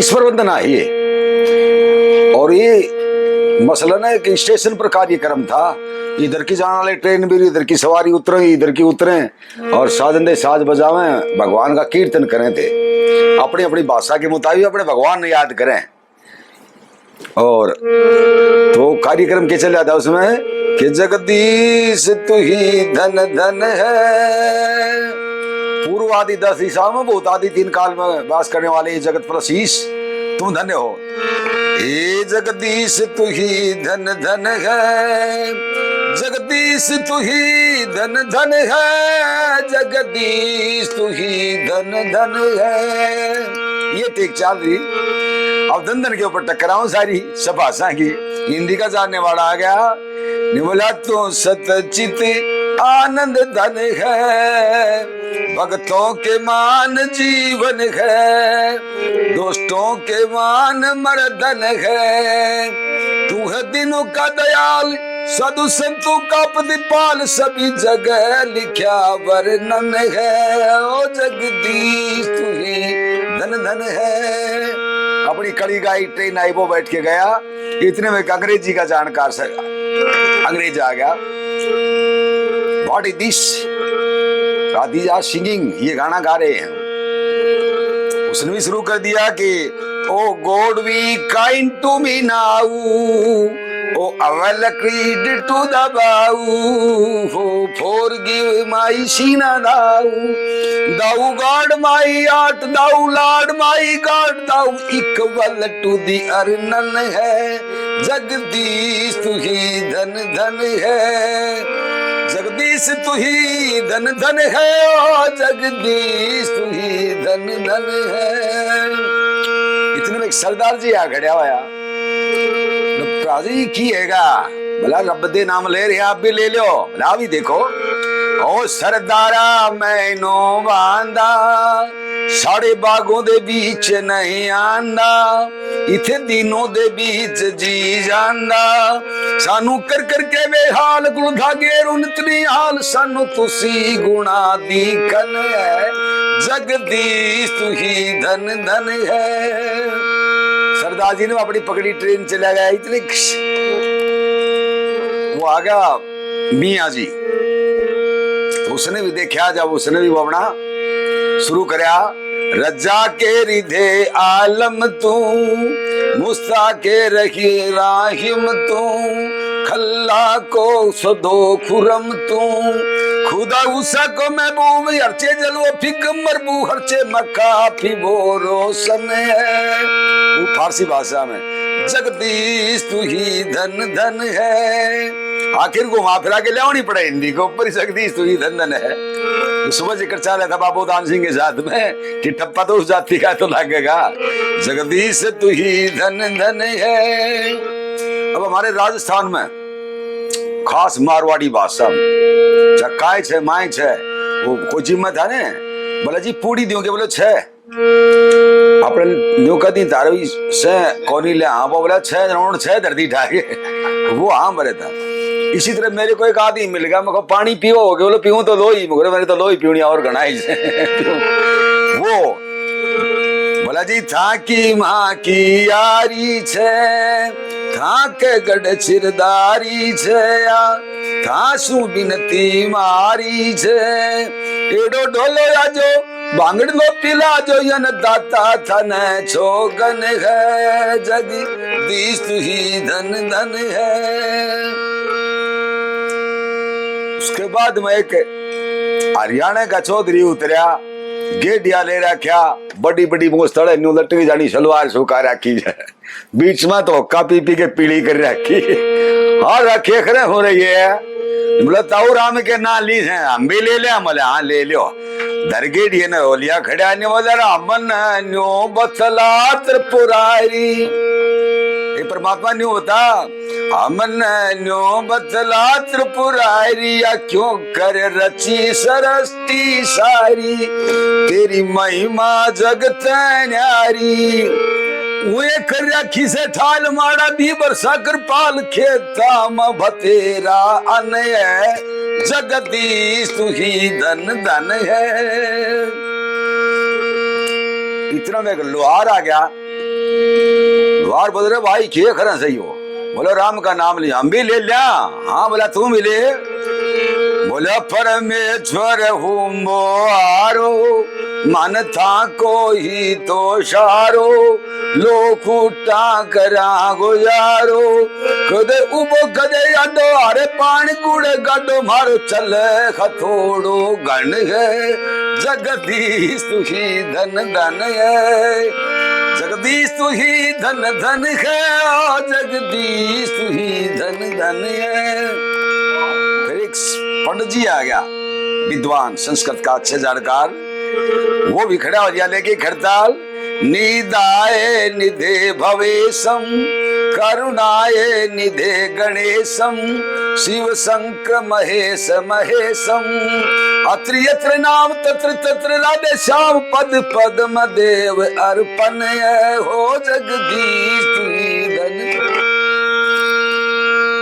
ईश्वर वंदना है ये। और ये मसलन है कि स्टेशन पर कार्यक्रम था, इधर की जाने वाले ट्रेन भी इधर की सवारी उतरे, इधर की उतरे और साधन दे साज बजावे, भगवान का कीर्तन करें थे, अपनी अपनी भाषा के मुताबिक अपने भगवान ने याद करें। और तो कार्यक्रम के चल जाता उसमें कि जगदीश तू ही धन धन है। पूर्व आदि 10 दिशा में, भूत आदि 3 काल में वास करने वाले जगत प्रसीस तुम धन्य हो। हे जगदीश तू ही धन धन है, जगदीश तू ही धन धन है, जगदीश तू ही धन धन है। ये टेक चाल रही। अब धन के ऊपर टकराऊं सारी सब भाषा की। हिंदी का जानने वाला आ गया, निमला तो सतचित आनंद धन है, भक्तों के मान जीवन है, दोस्तों के मान मर्दन है। तू है दिनों का दयाल, साधु संतों का प्रतिपाल, सभी जगह लिखा वर्णन है। ओ जगदीश तू ही धन धन है। अपनी कड़ी गाई ट्रेन आई, वो बैठ के गया। इतने में अंग्रेजी का जानकार से अंग्रेज आ गया। What is this? Radhika singing, ये गाना गा रहे हैं। उसने भी शुरू कर दिया कि oh god be kind to me now, oh avail creed to the bow, oh forgive my sin thou, thou guard my heart, thou lord my god, thou equal to the अर्नन है। जगदीश तू ही धन धन है, जगदीश तू ही धन धन है, ओ जगदीश तू ही धन धन है। इतने में एक सरदार जी आ खड़ा होया। राजी की हैगा भला, रब दे नाम ले रहे आप भी ले लो। भला भी देखो, ओ सरदारा मैनो बांदा, साढ़े बागों दे बीच नहीं आंदा, इथे दिनों दे बीच जी जांदा, सानू कर कर के बेहाल गुल धागे रुनतनी हाल, सानू तुसी गुणा दी कन है, जगदीश तू ही धन धन है। सरदार जी ने अपनी पकड़ी ट्रेन चला गया। इतने वो आ गया मियाँ जी, उसने भी देखा, जब उसने भी बवना शुरू करया, रजा के रिधे आलम तू, मुस्ता के रही राहिम तू, खल्ला को सदो खुरम तू, खुदा उसा को महबूब, हरचे जलो फिक मरबू, हरचे मक्का फी वो रोशन है। वो फारसी भाषा में जगदीश तू ही धन धन है। आखिर को वहां फिरा के लानी पड़े हिंदी को ऊपर, जगदीश तू ही धन धन है। तो सुबह जिक्र चल रहा था बाबू दान सिंह के साथ में कि ठप्पा तो उस जाति का तो लगेगा, जगदीश तू ही धन धन है। अब हमारे राजस्थान में खास मारवाड़ी भाषा में चक्काय छे माय छे, वो कोची में था ने बोला जी पूड़ी दियोगे, बोले छे अपने न्यू कदी तारवी से कोनी ले, हाँ बोला छे रोड छे धरती ठाके, वो हाँ बरे था। इसी तरह मेरे को एक आदमी मिल गया, मैं पानी पियो हो गया, बोले पीऊं तो लो ही, मगर मैंने तो लो ही पीनी और गणाई वो बोला जी था की माँ की यारी छे, था के गढ़ चिरदारी छे, था सु बिनती मारी छे, एडो ढोलो या जो बांगड़ लो पिला जो यन दाता थन छोगन है, जगदीश तू ही धन धन है। उसके बाद में एक हरियाणा का चौधरी उतरिया, गेडिया ले रखा, बड़ी बड़ी मोस्त न्यू लटकी जानी सलवार सुखा रखी है, बीच में तो हक्का पी पी के पीली कर रखी, हाँ रखे खरे हो रही है। बोला ताऊ राम के ना ली है, हम भी ले ले, बोले हाँ ले लो। दरगेडिये ने होलिया खड़ा ने बोला रामन न्यो बतला त्रिपुरारी, ये परमात्मा न्यू बता, अमन न्यो बतला त्रिपुरारी, क्यों कर रची सरस्ती सारी, तेरी महिमा जगत न्यारी, वे कर रखी से ठाल माड़ा भी बरसा कर पाल, खेता में भतेरा अन है, जगदीश तू ही धन धन है। इतना में लोहार आ गया, द्वार बोल रहे भाई क्या करें सही हो। बोलो राम का नाम लिया, हम भी ले लिया। हाँ बोला तू भी ले। बोला परमेश्वर हूँ मोहारो, मन था को ही तो शारो, लोखूटा करा गुजारो, कदे उबो कदे अडो अरे पानी कूड़े गडो मारो चले खथोड़ो गण है, जगदीश तू ही धन धन है, जगदीश तू ही धन धन है, जगदीश तू ही धन धन है। फिर एक पंडित जी आ गया, विद्वान संस्कृत का अच्छे जानकार, वो भी खड़ा हो गया लेके खड़ताल। निदाय निधे भवेशम, करुणाय निधे गणेशम, शिव शंकर महेश महेशम, अत्र यत्र नाम तत्र तत्र राधे श्याम, पद पद्म देव अर्पण हो, जगदीश तू ही धन।